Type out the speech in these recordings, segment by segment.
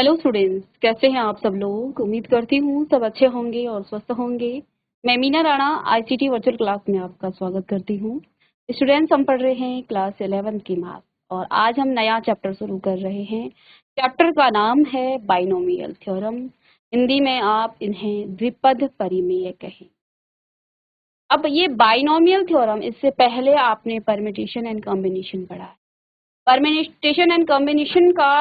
Hello students, कैसे हैं आप सब लोग। उम्मीद करती हूँ सब अच्छे होंगे और स्वस्थ होंगे। मैं Meena Rana ICT virtual class में आपका स्वागत करती हूँ। स्टूडेंट्स, हम पढ़ रहे हैं क्लास 11 की मैथ और आज हम नया चैप्टर शुरू कर रहे हैं। चैप्टर का नाम है बाइनोमियल थ्योरम। हिंदी में आप इन्हें द्विपद परिमेय कहें। अब ये बाइनोमियल थ्योरम, इससे पहले आपने परम्यूटेशन एंड कॉम्बिनेशन पढ़ा है। परम्यूटेशन एंड कॉम्बिनेशन का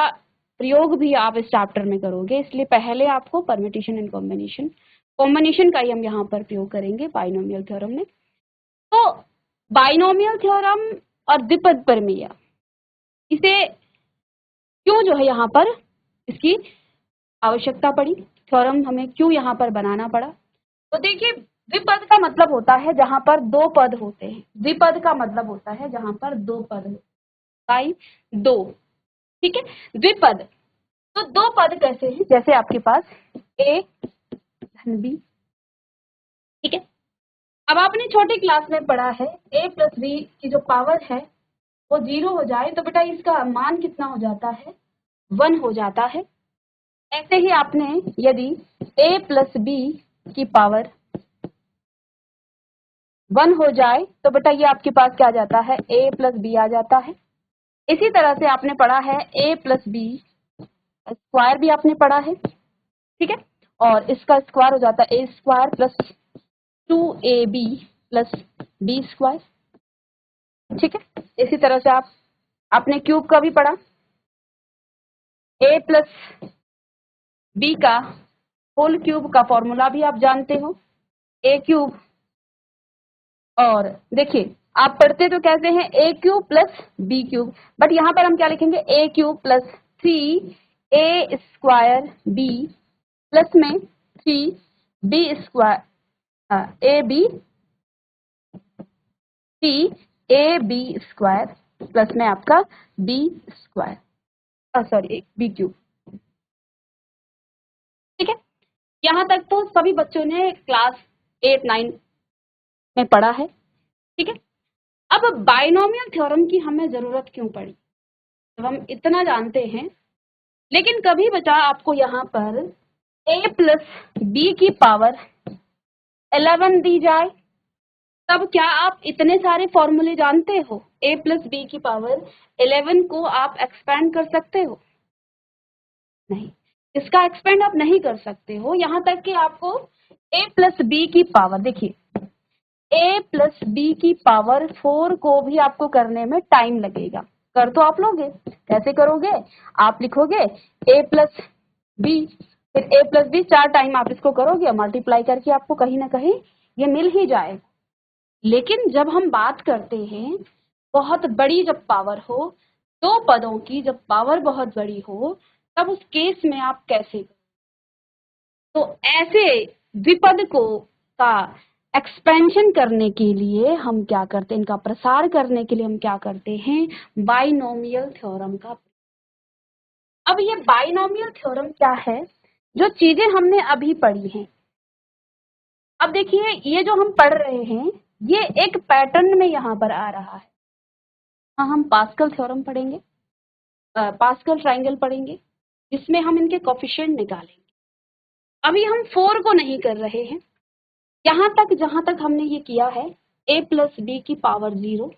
प्रयोग भी आप इस चैप्टर में करोगे, इसलिए पहले आपको परम्यूटेशन एंड कॉम्बिनेशन का ही हम यहाँ पर प्रयोग करेंगे बाइनोमियल थ्योरम में। तो बाइनोमियल थ्योरम और द्विपद प्रमेय, इसे क्यों जो है यहाँ पर इसकी आवश्यकता पड़ी, थ्योरम हमें क्यों यहाँ पर बनाना पड़ा। तो देखिए, द्विपद का मतलब होता है जहां पर दो पद होते हैं। द्विपद का मतलब होता है जहां पर दो पद होते, दो, ठीक है। द्विपद, तो दो पद कैसे हैं, जैसे आपके पास a धन b, ठीक है। अब आपने छोटी क्लास में पढ़ा है a प्लस बी की जो पावर है वो 0 हो जाए तो बेटा इसका मान कितना हो जाता है, 1 हो जाता है। ऐसे ही आपने यदि a प्लस बी की पावर 1 हो जाए तो बेटा ये आपके पास क्या आ जाता है, a प्लस बी आ जाता है। इसी तरह से आपने पढ़ा है a प्लस बी स्क्वायर भी आपने पढ़ा है, ठीक है। और इसका स्क्वायर हो जाता है a square plus 2ab plus B square, ठीक है। इसी तरह से आपने क्यूब का भी पढ़ा, a प्लस बी का होल क्यूब का फॉर्मूला भी आप जानते हो, a क्यूब। और देखिए, आप पढ़ते तो कैसे हैं, a cube plus B cube, but यहाँ पर हम क्या लिखेंगे, a cube plus 3a square b plus में 3b square A B 3ab square plus में आपका b square, sorry B cube, ठीक है। यहाँ तक तो सभी बच्चों ने क्लास 8-9 में पढ़ा है, ठीक है। अब बाइनोमियल थ्योरम की हमें जरूरत क्यों पड़ी, जब हम इतना जानते हैं। लेकिन कभी बचा आपको यहाँ पर a प्लस बी की पावर 11 दी जाए, तब क्या आप इतने सारे फॉर्मूले जानते हो, a प्लस बी की पावर 11 को आप एक्सपेंड कर सकते हो? नहीं, इसका एक्सपेंड आप नहीं कर सकते हो। यहाँ तक कि आपको a प्लस बी की पावर, देखिए a प्लस बी की पावर 4 को भी आपको करने में टाइम लगेगा। कर तो आप लोगे, कैसे करोगे, आप लिखोगे a प्लस बी, फिर a प्लस बी 4 टाइम आप इसको करोगे, मल्टीप्लाई करके आपको कहीं ना कहीं ये मिल ही जाएगा। लेकिन जब हम बात करते हैं बहुत बड़ी जब पावर हो, दो पदों की जब पावर बहुत बड़ी हो, तब उस केस में आप कैसे, तो ऐसे द्विपद को का एक्सपेंशन करने के लिए हम क्या करते हैं, इनका प्रसार करने के लिए हम क्या करते हैं, बाइनोमियल थ्योरम का। अब ये बाइनोमियल थ्योरम क्या है, जो चीजें हमने अभी पढ़ी हैं। अब देखिए, ये जो हम पढ़ रहे हैं ये एक पैटर्न में यहाँ पर आ रहा है। हाँ, हम पास्कल थ्योरम पढ़ेंगे, पास्कल ट्राइंगल पढ़ेंगे, जिसमें हम इनके कोफिशिएंट निकालेंगे। अभी हम 4 को नहीं कर रहे हैं, यहाँ तक जहां तक हमने ये किया है a प्लस बी की power 0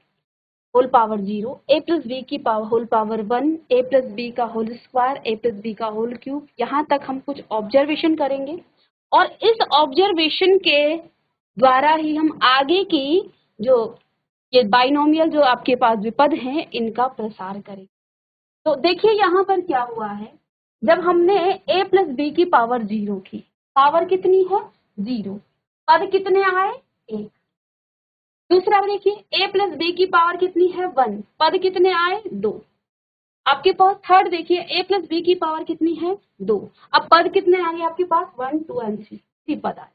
whole power 0, a plus B की power whole power 1, a plus B का whole square, a plus B का होल क्यूब। यहाँ तक हम कुछ ऑब्जर्वेशन करेंगे और इस ऑब्जर्वेशन के द्वारा ही हम आगे की जो ये बाइनोमियल जो आपके पास द्विपद हैं इनका प्रसार करेंगे। तो देखिए यहाँ पर क्या हुआ है, जब हमने a प्लस बी की पावर 0 की, पावर कितनी है 0, पद कितने आए 1। दूसरा देखिए a प्लस बी की पावर कितनी है 1, पद कितने आए 2। आपके पास थर्ड देखिए a प्लस बी की पावर कितनी है 2, अब पद कितने आ गए आपके पास 1 2 एंड 3 पद आए।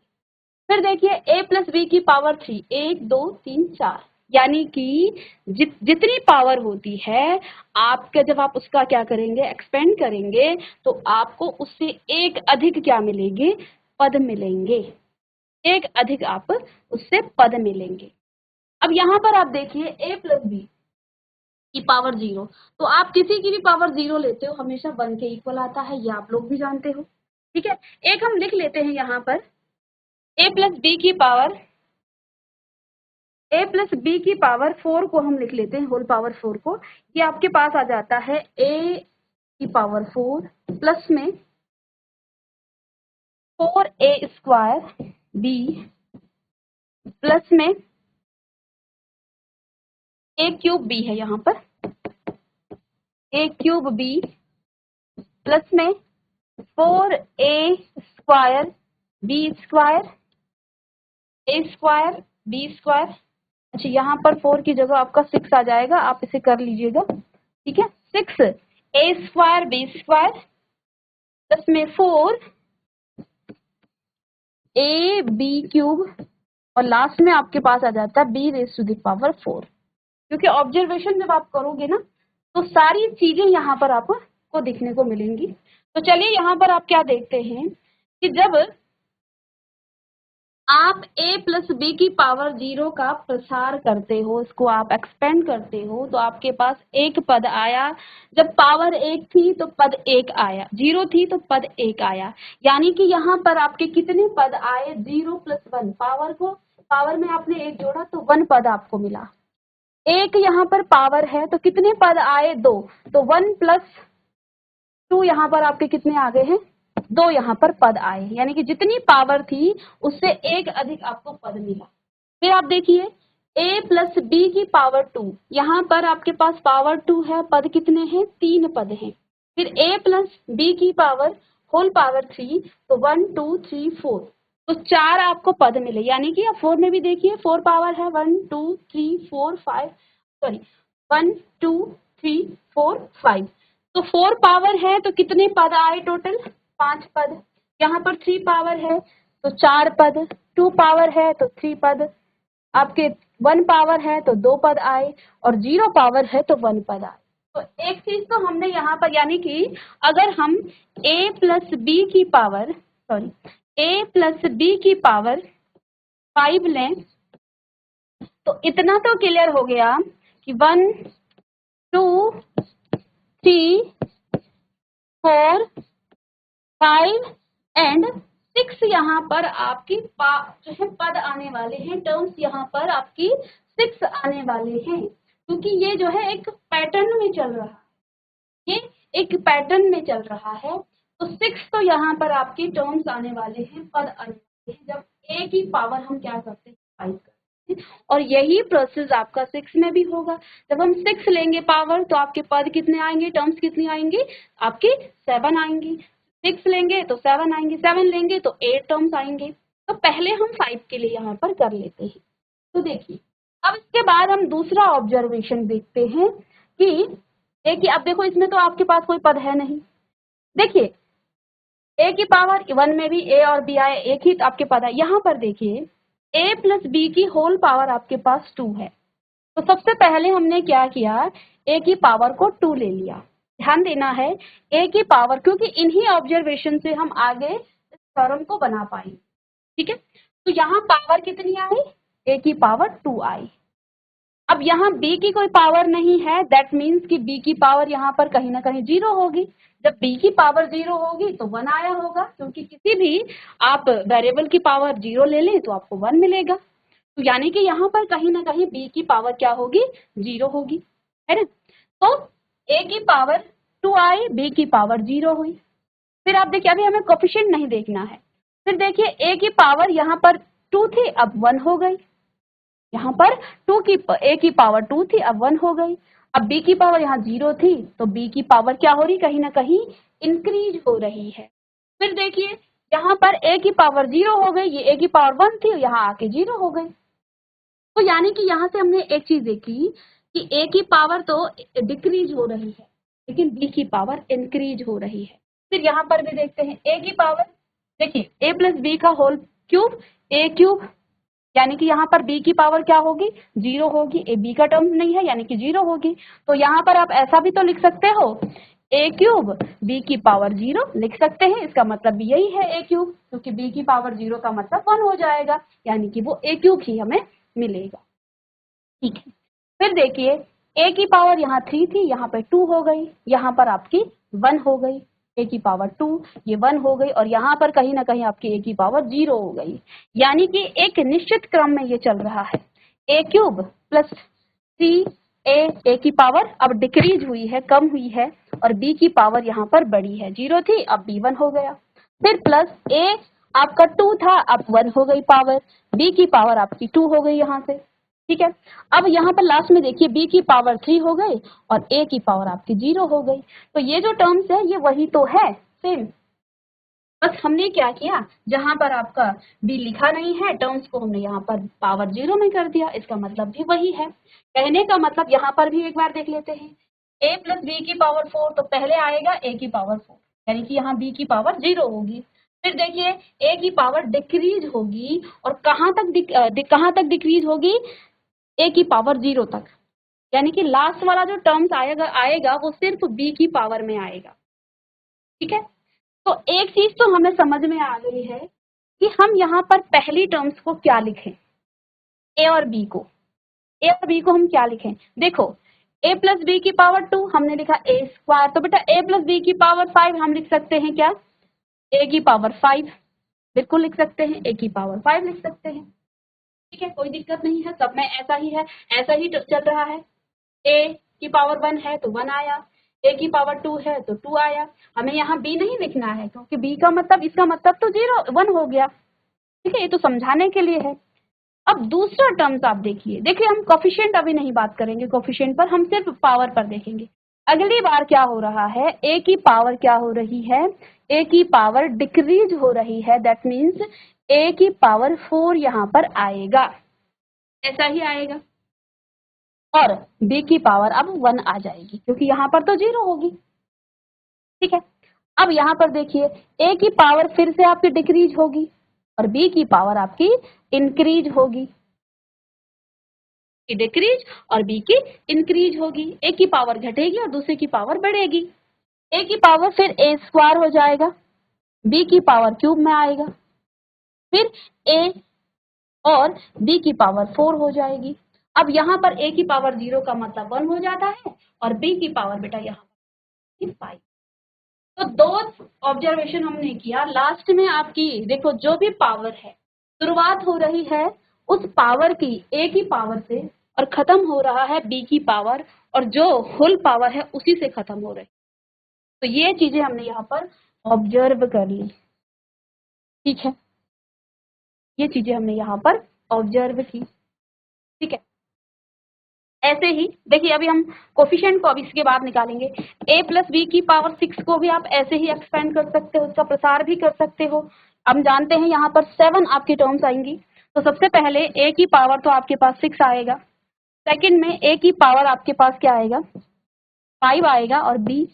फिर देखिए a प्लस बी की पावर 3, 1 2 3 4, यानी कि जितनी पावर होती है आपका, जब आप उसका क्या करेंगे एक्सपेंड करेंगे, तो आपको उससे एक अधिक क्या मिलेंगे, पद मिलेंगे, एक अधिक आप उससे पद मिलेंगे। अब यहाँ पर आप देखिए a प्लस बी की पावर 0। तो आप किसी की भी पावर 0 लेते हो हमेशा 1 के इक्वल आता है, ये आप लोग भी जानते हो। ठीक है, एक हम लिख लेते हैं यहाँ पर a प्लस बी की पावर a प्लस बी की पावर 4 को हम लिख लेते हैं, होल पावर 4 को। ये आपके पास आ जाता है a की पावर 4 प्लस में 4a स्क्वायर b प्लस में a क्यूब b है यहाँ पर, a क्यूब b प्लस में 4a square b square a square b square. अच्छा, यहाँ पर 4 की जगह आपका 6 आ जाएगा, आप इसे कर लीजिएगा। ठीक है, 6a square b square plus में 4ab क्यूब और लास्ट में आपके पास आ जाता है b raise to the power 4। क्योंकि ऑब्जर्वेशन जब आप करोगे ना तो सारी चीजें यहाँ पर आपको दिखने को मिलेंगी। तो चलिए यहाँ पर आप क्या देखते हैं कि जब आप a प्लस बी की पावर 0 का प्रसार करते हो, इसको आप एक्सपेंड करते हो, तो आपके पास एक पद आया। जब पावर 1 थी तो पद 1 आया, 0 थी तो पद 1 आया। यानी कि यहाँ पर आपके कितने पद आए? 0 प्लस 1। पावर में आपने 1 जोड़ा तो 1 पद आपको मिला। एक यहाँ पर पावर है तो कितने पद आए? 2। तो 1 प्लस 2 यहाँ पर आपके कितने आ गए हैं? 2 यहाँ पर पद आए। यानी कि जितनी पावर थी उससे एक अधिक आपको पद मिला। फिर आप देखिए a प्लस बी की पावर 2, यहाँ पर आपके पास पावर 2 है, पद कितने हैं? 3 पद हैं। फिर a प्लस बी की पावर होल पावर 3, तो 1 2 3 4, तो 4 आपको पद मिले। यानी कि आप 4 में भी देखिए 4 पावर है, 1 2 3 4 5, सॉरी 1 2 3 4 5, तो 4 पावर है तो कितने पद आए टोटल? 5 पद। यहाँ पर 3 पावर है तो 4 पद, 2 पावर है तो 3 पद, आपके 1 पावर है तो 2 पद आए और 0 पावर है तो 1 पद आए। तो एक चीज तो हमने यहाँ पर, यानी कि अगर हम a प्लस बी की पावर a प्लस बी की पावर 5 लें तो इतना तो क्लियर हो गया कि 1 2 3 4 5 एंड 6 यहाँ पर आपकी जो है पद आने वाले हैं, टर्म्स यहाँ पर आपकी 6 आने वाले हैं। क्योंकि ये जो है एक पैटर्न में चल रहा है, ये एक पैटर्न में चल रहा है। तो 6 तो यहाँ पर आपके टर्म्स आने वाले हैं, पद आने वाले हैं, जब a की पावर हम क्या करते हैं? 5 करते हैं। और यही प्रोसेस आपका 6 में भी होगा। जब हम 6 लेंगे पावर तो आपके पद कितने आएंगे? टर्म्स कितनी आएंगी? आपके 7 आएंगी। 6 लेंगे तो 7 आएंगे, 7 लेंगे तो 8 टर्म्स आएंगे। तो पहले हम 5 के लिए यहाँ पर कर लेते हैं। तो देखिए अब इसके बाद हम दूसरा ऑब्जर्वेशन देखते हैं कि अब देखो इसमें तो आपके पास कोई पद है नहीं। देखिए a की पावर 1 में भी a और b आए, एक ही आपके पद है। यहाँ पर देखिए a प्लस बी की होल पावर आपके पास 2 है। तो सबसे पहले हमने क्या किया? a की पावर को 2 ले लिया। ध्यान देना है a की पावर, क्योंकि इन्हीं ऑब्जर्वेशन से हम आगे इस थ्योरम को बना पाएंगे। ठीक है, तो यहाँ पावर कितनी आई? a की पावर 2 आई। अब यहाँ b की कोई पावर नहीं है, दैट मीन्स कि b की पावर यहाँ पर कहीं ना कहीं 0 होगी। जब b की पावर 0 होगी तो 1 आया होगा, क्योंकि किसी भी आप वेरिएबल की पावर 0 ले लें तो आपको 1 मिलेगा। तो यानी कि यहाँ पर कहीं ना कहीं b की पावर क्या होगी? 0 होगी, है ना। तो a की पावर 2 आई, b की पावर 0 हुई। फिर आप देखिए अभी हमें कोफिशिएंट नहीं देखना है। फिर देखिए a की पावर यहाँ पर 2 थी, अब 1 हो गई। यहाँ पर a की पावर 2 थी, अब 1 हो गई। अब b की पावर यहाँ 0 थी तो b की पावर क्या हो रही? कहीं ना कहीं इंक्रीज हो रही है। फिर देखिए यहाँ पर a की पावर 0 हो गई, ये a की पावर 1 थी, यहाँ आके 0 हो गई। तो यानी कि यहाँ से हमने एक चीज देखी कि a की पावर तो डिक्रीज हो रही है लेकिन b की पावर इंक्रीज हो रही है। फिर यहाँ पर भी देखते हैं a की पावर, देखिए a प्लस बी का होल क्यूब a क्यूब, यानी कि यहाँ पर b की पावर क्या होगी? 0 होगी। a b का टर्म नहीं है यानी कि 0 होगी। तो यहाँ पर आप ऐसा भी तो लिख सकते हो a क्यूब b की पावर 0 लिख सकते हैं। इसका मतलब भी यही है a क्यूब, क्योंकि b की पावर 0 का मतलब 1 हो जाएगा, यानी कि वो a क्यूब ही हमें मिलेगा। ठीक है, फिर देखिए ए की पावर यहाँ 3 थी, यहाँ पे 2 हो गई, यहाँ पर आपकी 1 हो गई, ए की पावर 2 ये 1 हो गई, और यहाँ पर कहीं ना कहीं आपकी ए की पावर 0 हो गई। यानी कि एक निश्चित क्रम में ये चल रहा है। ए क्यूब प्लस 3 ए की पावर अब डिक्रीज हुई है, कम हुई है, और बी की पावर यहाँ पर बढ़ी है, 0 थी अब बी 1 हो गया। फिर प्लस ए आपका 2 था, अब 1 हो गई पावर, बी की पावर आपकी 2 हो गई यहाँ से, ठीक है। अब यहाँ पर लास्ट में देखिए बी की पावर 3 हो गई और ए की पावर आपकी 0 हो गई। तो ये जो टर्म्स है ये वही तो है, सेम, बस हमने क्या किया, जहां पर आपका बी लिखा नहीं है टर्म्स को हमने यहाँ पर पावर 0 में कर दिया, इसका मतलब भी वही है। कहने का मतलब यहाँ पर भी एक बार देख लेते हैं, a प्लस बी की पावर 4, तो पहले आएगा a की पावर 4, यानी कि यहाँ b की पावर 0 होगी। फिर देखिए a की पावर डिक्रीज होगी, और कहाँ तक डिक्रीज होगी, a की पावर 0 तक, यानी कि लास्ट वाला जो टर्म्स आएगा वो सिर्फ b की पावर में आएगा, ठीक है। तो एक चीज तो हमें समझ में आ गई है कि हम यहाँ पर पहली टर्म्स को क्या लिखें, ए और बी को, ए और बी को हम क्या लिखें, देखो a प्लस बी की पावर 2 हमने लिखा a स्क्वायर, तो बेटा a प्लस बी की पावर 5 हम लिख सकते हैं क्या, a की पावर 5, बिल्कुल लिख सकते हैं, a की पावर 5 लिख सकते हैं, ठीक है, कोई दिक्कत नहीं है, सब में ऐसा ही है, ऐसा ही चल रहा है। a की पावर 1 है तो 1 आया, a की पावर 2 है तो 2 आया, हमें यहाँ b नहीं लिखना है क्योंकि b का मतलब, इसका मतलब तो 1 हो गया, ठीक है, ये तो समझाने के लिए है। अब दूसरा टर्म्स आप देखिए हम कोफिशिएंट अभी नहीं बात करेंगे, कोफिशिएंट पर हम सिर्फ पावर पर देखेंगे। अगली बार क्या हो रहा है, a की पावर क्या हो रही है, a की पावर डिक्रीज हो रही है, दैट मीन्स a की पावर 4 यहाँ पर आएगा, ऐसा ही आएगा, और b की पावर अब 1 आ जाएगी क्योंकि यहाँ पर तो 0 होगी, ठीक है। अब यहाँ पर देखिए a की पावर फिर से आपकी डिक्रीज होगी और b की पावर आपकी इंक्रीज होगी, की डिक्रीज और बी की इंक्रीज होगी, ए की पावर घटेगी और दूसरे की पावर बढ़ेगी, ए की पावर फिर ए स्क्वायर हो जाएगा, बी की पावर क्यूब में आएगा, फिर ए और बी की पावर 4 हो जाएगी। अब यहाँ पर ए की पावर 0 का मतलब 1 हो जाता है और बी की पावर बेटा यहाँ पर 5। तो दो ऑब्जर्वेशन हमने किया, लास्ट में आपकी देखो जो भी पावर है शुरुआत हो रही है उस पावर की ए की पावर से और खत्म हो रहा है बी की पावर, और जो होल पावर है उसी से खत्म हो रही। तो ये चीजें हमने यहाँ पर ऑब्जर्व कर ली, ठीक है, ये चीजें हमने यहाँ पर ऑब्जर्व की, ठीक है। ऐसे ही देखिए अभी हम कोफिशिएंट को अभी इसके बाद निकालेंगे, a प्लस बी की पावर 6 को भी आप ऐसे ही एक्सपेंड कर सकते हो, उसका प्रसार भी कर सकते हो। हम जानते हैं यहाँ पर 7 आपकी टर्म्स आएंगी, तो सबसे पहले a की पावर तो आपके पास 6 आएगा, सेकंड में a की पावर आपके पास क्या आएगा 5 आएगा, और b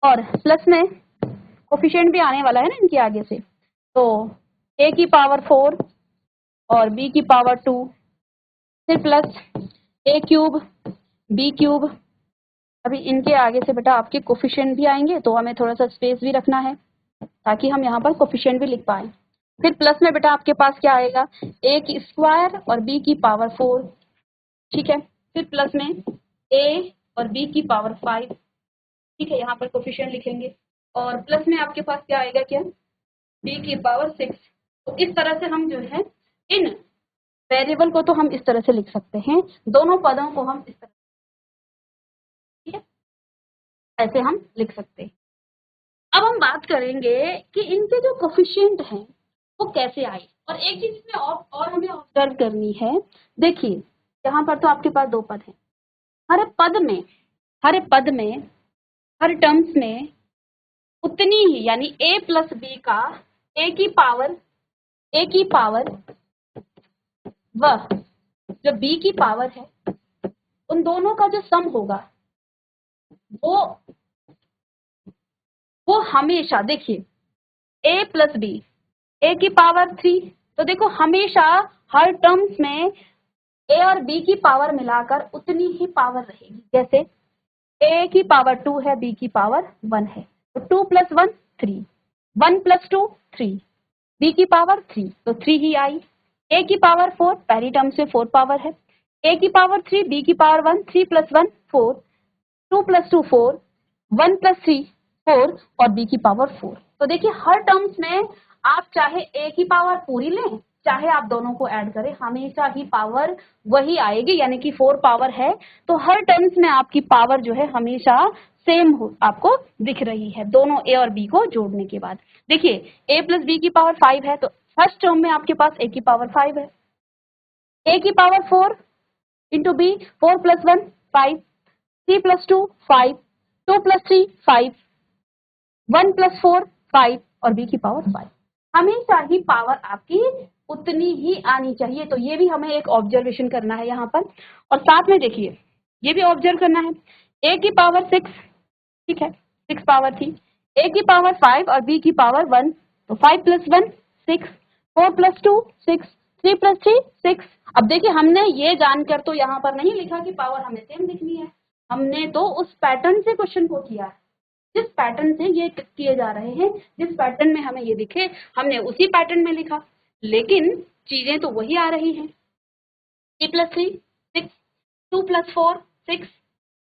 और प्लस में कोफिशिएंट भी आने वाला है ना इनके आगे से, तो a की पावर 4 और b की पावर 2, फिर plus a cube b cube, अभी इनके आगे से बेटा आपके कोफिशिएंट भी आएंगे तो हमें थोड़ा सा स्पेस भी रखना है ताकि हम यहाँ पर कोफिशिएंट भी लिख पाए। फिर प्लस में बेटा आपके पास क्या आएगा a की स्क्वायर और b की पावर 4, ठीक है, फिर प्लस में a और b की पावर 5, ठीक है, यहाँ पर कोफिशिएंट लिखेंगे, और प्लस में आपके पास क्या आएगा क्या b की पावर 6। तो इस तरह से हम जो है इन वेरिएबल को तो हम इस तरह से लिख सकते हैं, दोनों पदों को हम इस तरह, ठीक है, ऐसे हम लिख सकते हैं। अब हम बात करेंगे कि इनके जो कोफिशिएंट हैं वो कैसे आए, और एक चीज इसमें और हमें ऑब्जर्व करनी है। देखिए यहाँ पर तो आपके पास 2 पद हैं, हर पद में हर टर्म्स में उतनी ही, यानी a प्लस बी का a की पावर वह जो b की पावर है उन दोनों का जो सम होगा वो हमेशा, देखिए a प्लस बी a की पावर 3, तो देखो हमेशा हर टर्म्स में a और b की पावर मिलाकर उतनी ही पावर रहेगी, जैसे a की पावर 2 है b की पावर 1 है, तो 2 प्लस 1 3, 1 प्लस 2 3, b की पावर 3 तो 3 ही आई, a की पावर 4 पहली टर्म से 4 पावर है, a की पावर 3, b की पावर 1, 3 + 1 4, 2 + 2 4, 1 + 3 4 और b की पावर 4। तो देखिए हर टर्म्स में आप चाहे a की पावर पूरी लें, चाहे आप दोनों को ऐड करें, हमेशा ही पावर वही आएगी, यानी कि 4 पावर है तो हर टर्म्स में आपकी पावर जो है हमेशा सेम आपको दिख रही है दोनों a और b को जोड़ने के बाद। देखिए a + b की पावर 5 है तो फर्स्ट टर्म में आपके पास a की पावर 5 है, a की पावर 4 इंटू b, 4 + 1 5, 3 + 2 5, 2 + 3 5, 1 + 4 5 और b की पावर 5। हमेशा ही पावर आपकी उतनी ही आनी चाहिए। तो ये भी हमें एक ऑब्जर्वेशन करना है यहाँ पर। और साथ में देखिए ये भी ऑब्जर्व करना है, a की पावर 6, ठीक है 6 पावर थी, a की पावर 5 और b की पावर 1, तो 5 + 1 6, 4 + 2 6, 3 + 3 6। अब देखिए हमने ये जानकर तो यहाँ पर नहीं लिखा कि पावर हमें सेम लिखनी है, हमने तो उस पैटर्न से क्वेश्चन को किया है, जिस पैटर्न से ये किए जा रहे हैं, जिस पैटर्न में हमें ये दिखे हमने उसी पैटर्न में लिखा, लेकिन चीजें तो वही आ रही हैं। 3 + 3 6, 2 + 4 6,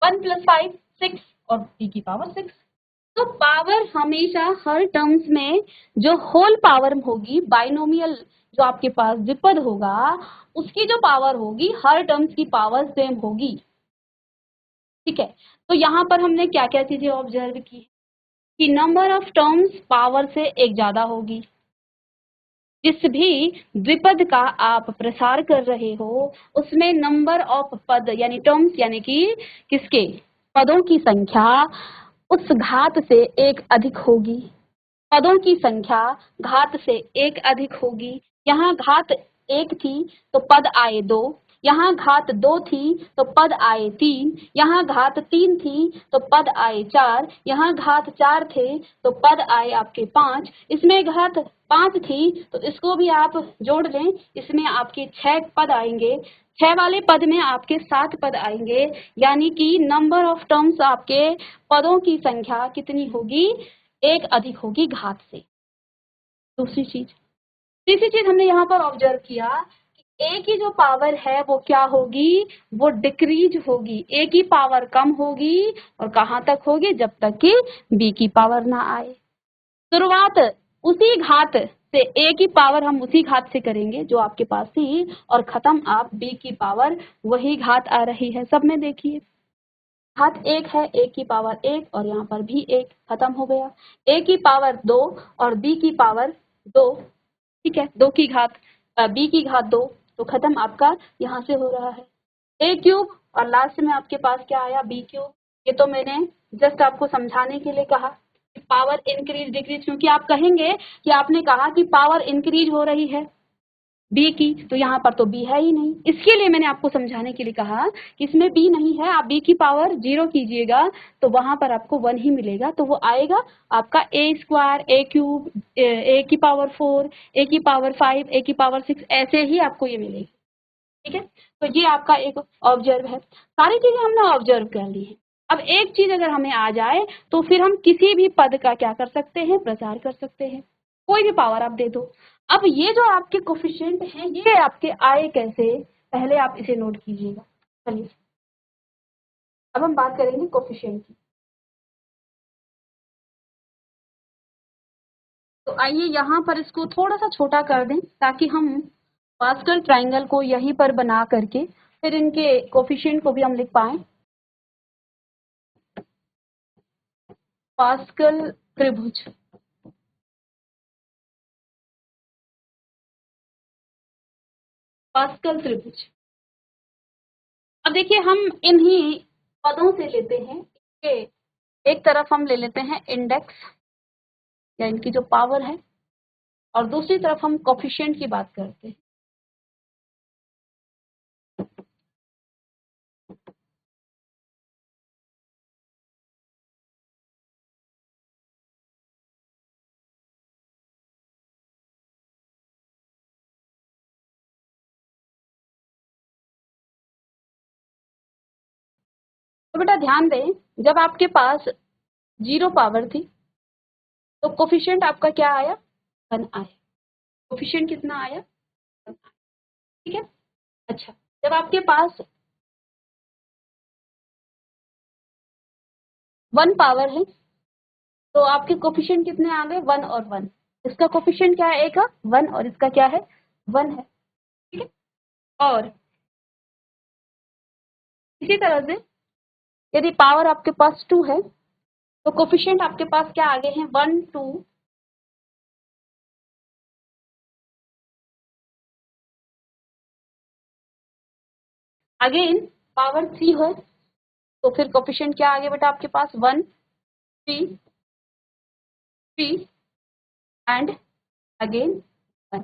1 + 5 6 और b की पावर 6। तो पावर हमेशा हर टर्म्स में जो होल पावर होगी, बाइनोमियल जो आपके पास द्विपद होगा उसकी जो पावर होगी हर टर्म्स की पावर सेम होगी, ठीक है। तो यहाँ पर हमने क्या क्या चीजें ऑब्जर्व की कि नंबर ऑफ टर्म्स पावर से एक ज्यादा होगी, जिस भी द्विपद का आप प्रसार कर रहे हो उसमें नंबर ऑफ पद यानी टर्म्स यानी कि किसके पदों की संख्या उस घात से एक अधिक होगी, पदों की संख्या घात से एक अधिक होगी। यहाँ घात 1 थी तो पद आए 2, यहाँ घात 2 थी तो पद आए 3, यहाँ घात 3 थी तो पद आए 4, यहाँ घात 4 थे तो पद आए आपके 5, इसमें घात 5 थी तो इसको भी आप जोड़ लें, इसमें आपके 6 पद आएंगे, 6 वाले पद में आपके 7 पद आएंगे, यानी कि नंबर ऑफ टर्म्स आपके पदों की संख्या कितनी होगी, एक अधिक होगी घात से। दूसरी चीज, तीसरी चीज हमने यहाँ पर ऑब्जर्व किया कि a की जो पावर है वो क्या होगी, वो डिक्रीज होगी, a की पावर कम होगी और कहाँ तक होगी, जब तक कि b की पावर ना आए। शुरुआत उसी घात से a की पावर हम उसी घात से करेंगे जो आपके पास थी और खत्म आप b की पावर वही घात आ रही है। सब में देखिए घात 1 है, a की पावर 1 और यहाँ पर भी 1, खत्म हो गया। a की पावर 2 और b की पावर 2, ठीक है 2 की घात b की घात 2, तो खत्म आपका यहाँ से हो रहा है a³ और लास्ट में आपके पास क्या आया b³। ये तो मैंने जस्ट आपको समझाने के लिए कहा कि पावर इंक्रीज डिक्रीज, क्योंकि आप कहेंगे कि आपने कहा कि पावर इंक्रीज हो रही है b की, तो यहाँ पर तो b है ही नहीं, इसके लिए मैंने आपको समझाने के लिए कहा कि इसमें b नहीं है, आप b की पावर 0 कीजिएगा तो वहां पर आपको 1 ही मिलेगा, तो वो आएगा आपका a² a³, a की पावर 4, a की पावर 5, a की पावर 6, ऐसे ही आपको ये मिलेगी, ठीक है। तो ये आपका एक ऑब्जर्व है, सारी चीजें हमने ऑब्जर्व कर ली है। अब एक चीज अगर हमें आ जाए तो फिर हम किसी भी पद का क्या कर सकते हैं, प्रचार कर सकते हैं, कोई भी पावर आप दे दो। अब ये जो आपके कोफिशिएंट हैं ये आपके आए कैसे, पहले आप इसे नोट कीजिएगा। चलिए अब हम बात करेंगे कोफिशिएंट की। तो आइए यहाँ पर इसको थोड़ा सा छोटा कर दें ताकि हम पास्कल ट्राइंगल को यहीं पर बना करके फिर इनके कोफिशिएंट को भी हम लिख पाए। पास्कल त्रिभुज, पास्कल त्रिभुज। अब देखिए हम इन्हीं पदों से लेते हैं, एक तरफ हम ले लेते हैं इंडेक्स या इनकी जो पावर है और दूसरी तरफ हम कोफिशिएंट की बात करते हैं। तो बेटा ध्यान दें, जब आपके पास 0 पावर थी तो कोफिशिएंट आपका क्या आया, 1 आया। कोफिशिएंट कितना आया, 1 आया, ठीक है। अच्छा जब आपके पास 1 पावर है तो आपके कोफिशिएंट कितने आ गए, 1 और 1। इसका कोफिशिएंट क्या है, एक 1 और इसका क्या है, 1 है, ठीक है। और इसी तरह से यदि पावर आपके पास 2 है तो कोफिशिएंट आपके पास क्या आगे हैं, 1 2 अगेन पावर 3 है तो फिर कोफिशिएंट क्या आगे बेटा आपके पास, 1 3 3 एंड अगेन 1।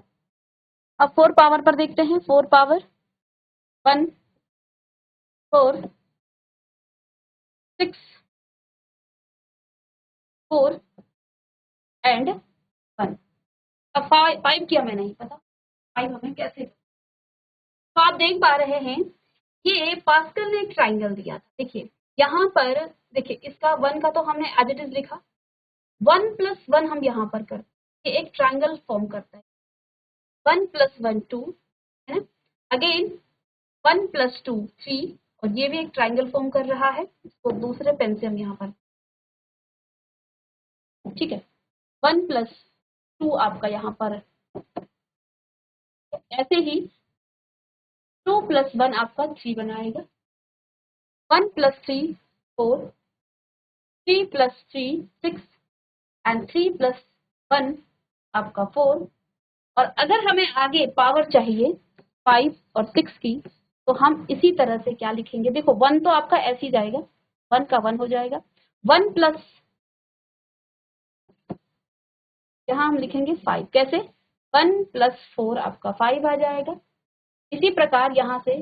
अब 4 पावर पर देखते हैं, 4 पावर 1 4 6 4 एंड 1। अब 5 किया मैं नहीं पता 5 हमें कैसे, तो आप देख पा रहे हैं ये पास्कल ने एक ट्राइंगल दिया था। देखिए यहाँ पर देखिए इसका 1 का तो हमने एज इट इज लिखा, 1 + 1 हम यहाँ पर करते हैं, ये एक ट्राइंगल फॉर्म करता है, 1 + 1 2 है ना, अगेन 1 + 2 3 और ये भी एक ट्राइंगल फॉर्म कर रहा है, इसको दूसरे पेन से हम यहाँ पर, ठीक है, 1 + 2 आपका यहाँ पर, ऐसे ही 2 + 1 आपका 3 बनाएगा, 1 + 3 4 3 + 3 6 एंड 3 + 1 आपका 4। और अगर हमें आगे पावर चाहिए 5 और 6 की तो हम इसी तरह से क्या लिखेंगे, देखो 1 तो आपका ऐसे ही जाएगा, 1 का 1 हो जाएगा, 1 प्लस यहाँ हम लिखेंगे 5, कैसे 1 + 4 आपका 5 आ जाएगा। इसी प्रकार यहाँ से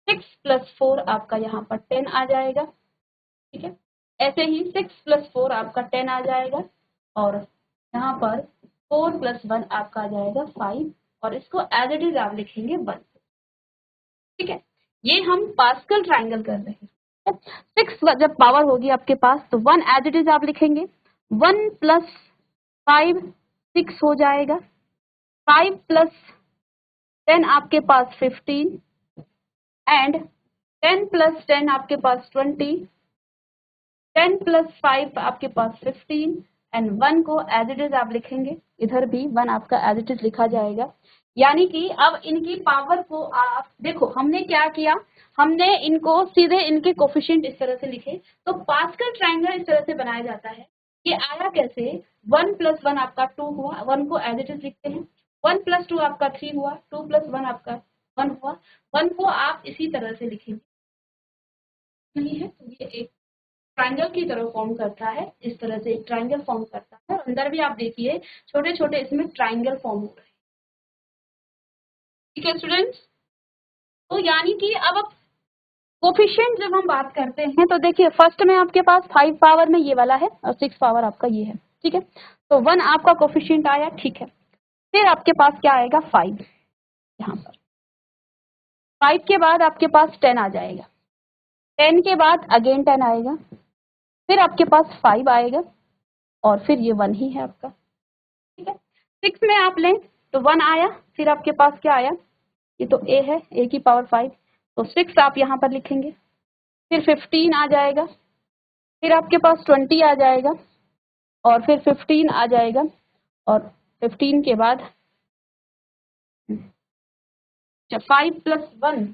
6 + 4 आपका यहाँ पर 10 आ जाएगा, ठीक है, ऐसे ही 6 + 4 आपका 10 आ जाएगा और यहाँ पर 4 + 1 आपका आ जाएगा 5 और इसको एज इट इज आप लिखेंगे 1, ठीक है। ये हम पास्कल ट्राइंगल कर रहे हैं। 6 जब पावर होगी आपके पास तो 1 एज इट इज आप लिखेंगे, 1 + 5 6 हो जाएगा, 5 + 10 आपके पास 15 एंड 10 + 10 आपके पास 20, 10 + 5 आपके पास 15 एंड 1 को एज इट इज आप लिखेंगे, इधर भी 1 आपका एज इट इज लिखा जाएगा। यानी कि अब इनकी पावर को आप देखो हमने क्या किया, हमने इनको सीधे इनके कोफिशिएंट इस तरह से लिखे, तो पास्कल ट्राइंगल इस तरह से बनाया जाता है। ये आया कैसे, 1 + 1 आपका 2 हुआ, 1 को एज इट इज लिखते हैं, 1 + 2 आपका 3 हुआ, 2 + 1 आपका 1 हुआ, 1 को आप इसी तरह से लिखेंगे, नहीं है तो ये एक ट्राइंगल की तरह फॉर्म करता है, इस तरह से एक ट्राइंगल फॉर्म करता है और अंदर भी आप देखिए छोटे छोटे इसमें ट्राइंगल फॉर्म हो रहे हैं, ठीक है स्टूडेंट्स। तो यानी कि अब कोफिशिएंट जब हम बात करते हैं तो देखिए फर्स्ट में आपके पास 5 पावर में ये वाला है और 6 पावर आपका ये है, ठीक है, तो 1 आपका कोफिशिएंट आया, ठीक है। फिर आपके पास क्या आएगा 5, यहाँ पर 5 के बाद आपके पास 10 आ जाएगा, 10 के बाद अगेन 10 आएगा, फिर आपके पास 5 आएगा और फिर ये 1 ही है आपका, ठीक है। 6 में आप लें तो 1 आया, फिर आपके पास क्या आया, ये तो a है, a की पावर 5, तो 6 आप यहाँ पर लिखेंगे, फिर 15 आ जाएगा, फिर आपके पास 20 आ जाएगा और फिर 15 आ जाएगा और 15 के बाद 5 + 1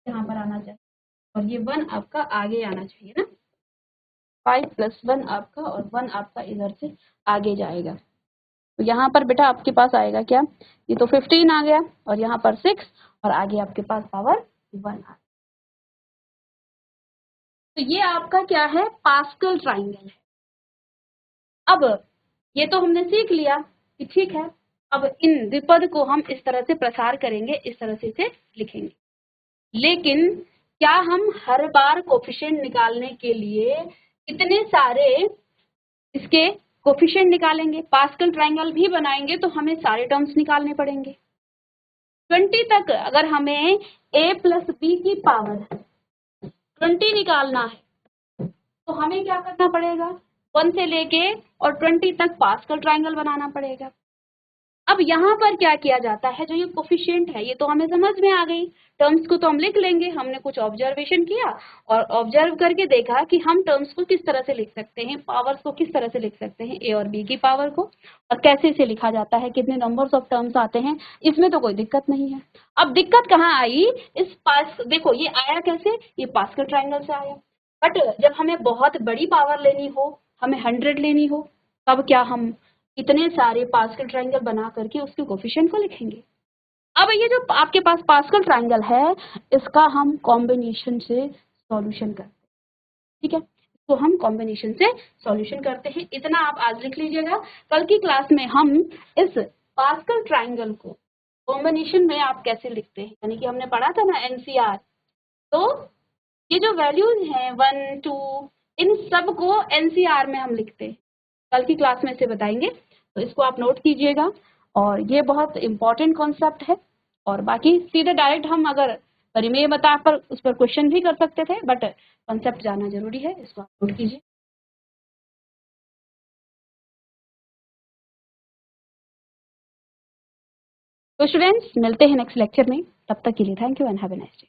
यहाँ पर आना चाहिए और ये 1 आपका आगे आना चाहिए ना, 5 + 1 आपका और 1 आपका इधर से आगे जाएगा, तो यहाँ पर बेटा आपके पास आएगा क्या, ये तो 15 आ गया और यहाँ पर 6 और आगे आपके पास पावर 1 आ, तो ये आपका क्या है, पास्कल ट्राइंगल है। अब ये तो हमने सीख लिया कि ठीक है, अब इन द्विपद को हम इस तरह से प्रसार करेंगे, इस तरह से इसे लिखेंगे, लेकिन क्या हम हर बार कोफिशिएंट निकालने के लिए इतने सारे इसके कोफिशिएंट निकालेंगे, पास्कल ट्राइंगल भी बनाएंगे तो हमें सारे टर्म्स निकालने पड़ेंगे। 20 तक अगर हमें a + b की पावर 20 निकालना है तो हमें क्या करना पड़ेगा, 1 से लेके और 20 तक पास्कल ट्राइंगल बनाना पड़ेगा। अब यहाँ पर क्या किया जाता है, जो ये कोफिशिएंट है ये तो हमें समझ में आ गई, टर्म्स को तो हम लिख लेंगे, हमने कुछ ऑब्जर्वेशन किया और ऑब्जर्व करके देखा कि हम टर्म्स को किस तरह से लिख सकते हैं, पावर्स को किस तरह से लिख सकते हैं, ए और बी की पावर को, और कैसे इसे लिखा जाता है, कितने नंबर्स ऑफ टर्म्स आते हैं, इसमें तो कोई दिक्कत नहीं है। अब दिक्कत कहाँ आई, इस पास देखो ये आया कैसे, ये पास्कल ट्राइंगल से आया, बट जब हमें बहुत बड़ी पावर लेनी हो, हमें 100 लेनी हो, तब क्या हम इतने सारे पास्कल ट्राइंगल बना करके उसके कोफिशिएंट को लिखेंगे। अब ये जो आपके पास पास्कल ट्राइंगल है, इसका हम कॉम्बिनेशन से सॉल्यूशन करते हैं, ठीक है, तो हम कॉम्बिनेशन से सॉल्यूशन करते हैं, इतना आप आज लिख लीजिएगा। कल की क्लास में हम इस पास्कल ट्राइंगल को कॉम्बिनेशन में आप कैसे लिखते हैं, यानी कि हमने पढ़ा था ना एनसीआर, तो ये जो वैल्यूज हैं 1 2 इन सब को एनसीआर में हम लिखते हैं, कल की क्लास में इसे बताएंगे, तो इसको आप नोट कीजिएगा, और ये बहुत इंपॉर्टेंट कॉन्सेप्ट है। और बाकी सीधे डायरेक्ट हम अगर परिमेय बता पर उस पर क्वेश्चन भी कर सकते थे, बट कॉन्सेप्ट जानना जरूरी है, इसको आप नोट कीजिए। तो स्टूडेंट्स मिलते हैं नेक्स्ट लेक्चर में, तब तक के लिए thank you and have a nice day.